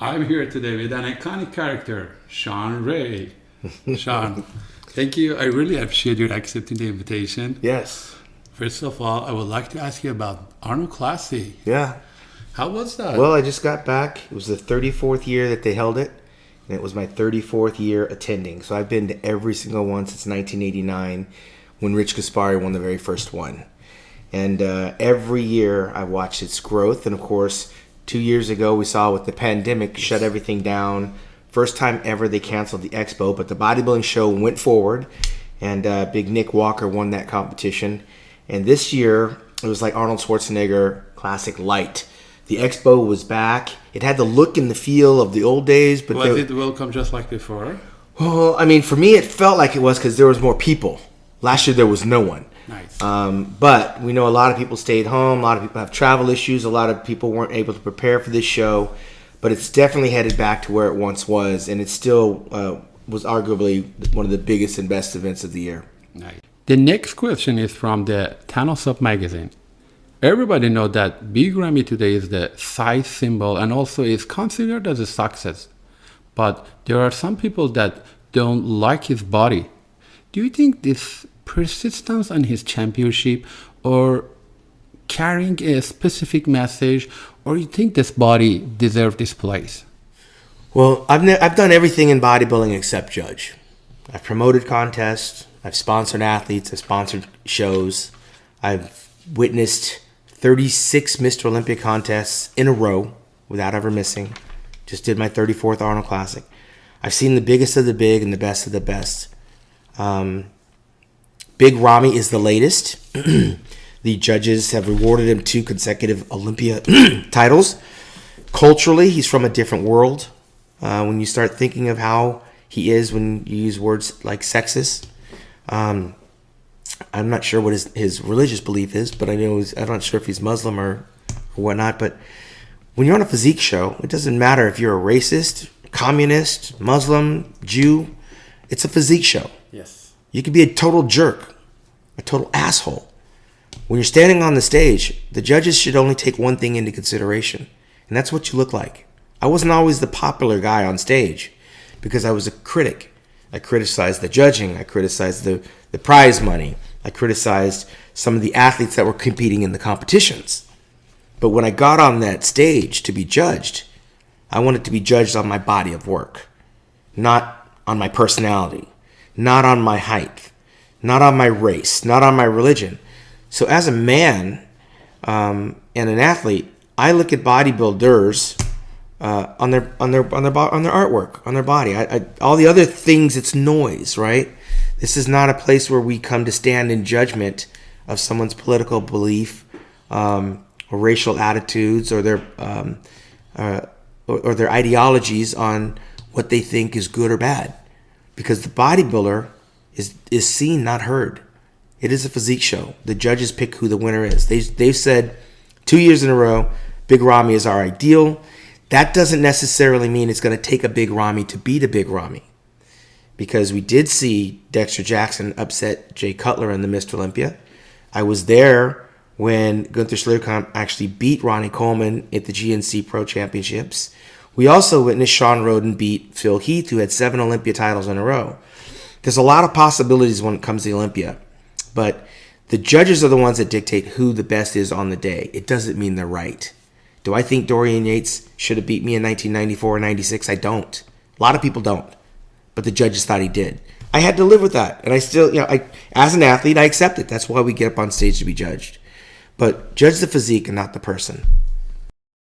I'm here today with an iconic character, Shawn Ray. Shawn, thank you. I really appreciate your accepting the invitation. Yes. First of all, I would like to ask you about Arnold Classic. Yeah. How was that? Well, I just got back. It was the 34th year that they held it, and it was my 34th year attending. So I've been to every single one since 1989 when Rich Gaspari won the very first one. And every year I've watched its growth. And, of course, 2 years ago we saw with the pandemic shut everything down. First time ever they canceled the expo, but the bodybuilding show went forward, and Big Nick Walker won that competition. And this year it was like Arnold Schwarzenegger Classic Light. The expo was back. It had the look and the feel of the old days. But was it welcome just like before? Well, I mean, for me it felt like it was because there was more people. Last year there was no one. Nice. But we know a lot of people stayed home. A lot of people have travel issues. A lot of people weren't able to prepare for this show. But it's definitely headed back to where it once was. And it still was arguably one of the biggest and best events of the year. Nice. The next question is from the Thanos Up magazine. Everybody knows that Big Ramy today is the size symbol and also is considered as a success. But there are some people that don't like his body. Do you think this persistence on his championship or carrying a specific message, or you think this body deserves this place? Well, I've done everything in bodybuilding except judge. I've promoted contests. I've sponsored athletes. I've sponsored shows. I've witnessed 36 Mr. Olympia contests in a row without ever missing. Just did my 34th Arnold Classic. I've seen the biggest of the big and the best of the best. Big Ramy is the latest. The judges have rewarded him 2 consecutive Olympia titles. Culturally, he's from a different world. When you start thinking of how he is when you use words like sexist, I'm not sure what his religious belief is, but I'm not sure if he's Muslim or whatnot. But when you're on a physique show, it doesn't matter if you're a racist, communist, Muslim, Jew. It's a physique show. Yes. You could be a total jerk, a total asshole. When you're standing on the stage, the judges should only take one thing into consideration, and that's what you look like. I wasn't always the popular guy on stage because I was a critic. I criticized the judging. I criticized the prize money. I criticized some of the athletes that were competing in the competitions. But when I got on that stage to be judged, I wanted to be judged on my body of work, not on my personality, not on my height, not on my race, not on my religion. So as a man and an athlete, I look at bodybuilders on their artwork, on their body. All the other things, it's noise, right? This is not a place where we come to stand in judgment of someone's political belief or racial attitudes or their ideologies on what they think is good or bad. Because the bodybuilder is seen, not heard. It is a physique show. The judges pick who the winner is. They've said 2 years in a row, Big Ramy is our ideal. That doesn't necessarily mean it's going to take a Big Ramy to beat a Big Ramy. Because we did see Dexter Jackson upset Jay Cutler in the Mr. Olympia. I was there when Gunther Schlierkamp actually beat Ronnie Coleman at the GNC Pro Championships. We also witnessed Sean Roden beat Phil Heath, who had 7 Olympia titles in a row. There's a lot of possibilities when it comes to Olympia. But the judges are the ones that dictate who the best is on the day. It doesn't mean they're right. Do I think Dorian Yates should have beat me in 1994 or 96? I don't. A lot of people don't. But the judges thought he did. I had to live with that. And I still, as an athlete, I accept it. That's why we get up on stage to be judged. But judge the physique and not the person.